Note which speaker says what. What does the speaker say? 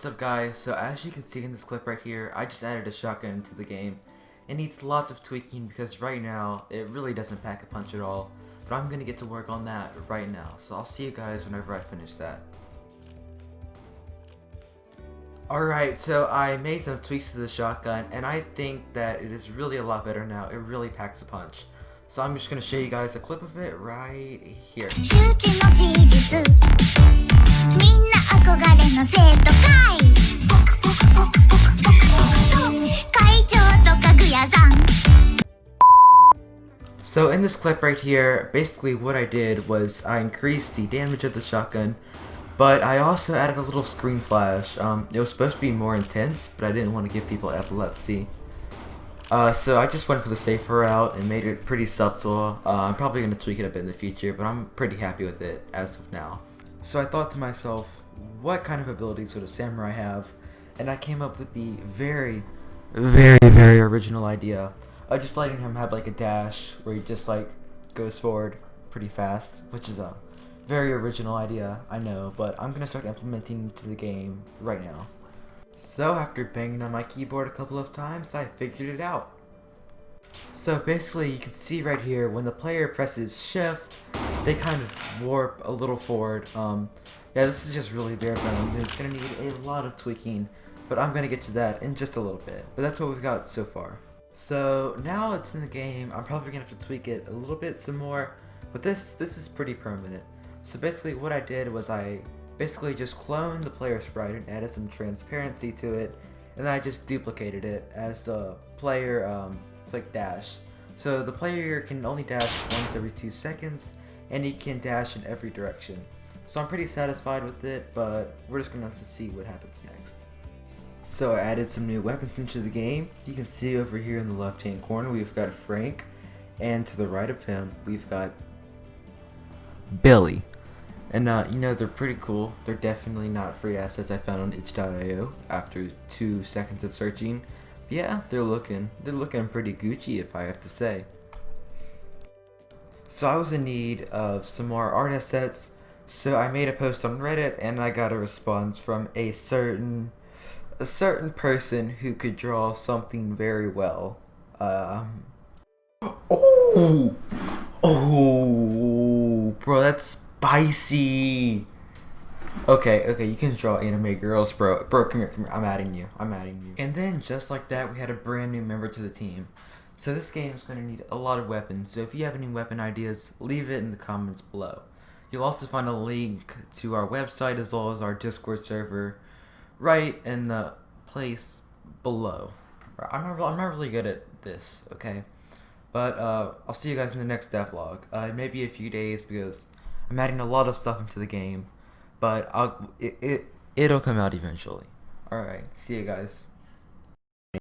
Speaker 1: What's up guys, so as you can see in this clip right here, I just added a shotgun to the game. It needs lots of tweaking because right now, it really doesn't pack a punch at all. But I'm gonna get to work on that right now, so I'll see you guys whenever I finish that. Alright, so I made some tweaks to the shotgun, and I think that it is really a lot better now. It really packs a punch. So I'm just gonna show you guys a clip of it right here. So in this clip right here, basically what I did was I increased the damage of the shotgun, but I also added a little screen flash. It was supposed to be more intense, but I didn't want to give people epilepsy. So I just went for the safer route and made it pretty subtle. I'm probably going to tweak it a bit in the future, but I'm pretty happy with it as of now. So I thought to myself, what kind of abilities would a samurai have? And I came up with the very original idea of just letting him have like a dash where he just like goes forward pretty fast, which is a very original idea, I know, but I'm going to start implementing it into the game right now. So after banging on my keyboard a couple of times, I figured it out. So basically you can see right here when the player presses shift, they kind of warp a little forward. Yeah, this is just really bare bones. It's going to need a lot of tweaking, but I'm going to get to that in just a little bit. But that's what we've got so far. So now it's in the game, I'm probably going to have to tweak it a little bit some more, but this is pretty permanent. So basically what I did was I basically just cloned the player sprite and added some transparency to it, and then I just duplicated it as the player click dash. So the player can only dash once every 2 seconds, and he can dash in every direction. So I'm pretty satisfied with it, but we're just gonna have to see what happens next. So I added some new weapons into the game. You can see over here in the left hand corner we've got Frank, and to the right of him we've got Billy. And you know, they're pretty cool. They're definitely not free assets I found on itch.io after 2 seconds of searching. But yeah, they're looking pretty Gucci, if I have to say. So I was in need of some more art assets, so I made a post on Reddit and I got a response from a certain person who could draw something very well. Oh, bro, that's spicy. Okay, you can draw anime girls, bro. Come here, I'm adding you. And then, just like that, we had a brand new member to the team. So this game is going to need a lot of weapons, so if you have any weapon ideas, leave it in the comments below. You'll also find a link to our website as well as our Discord server right in the place below. I'm not really good at this, okay? But I'll see you guys in the next devlog. It may be a few days because I'm adding a lot of stuff into the game, but it'll come out eventually. Alright, see you guys.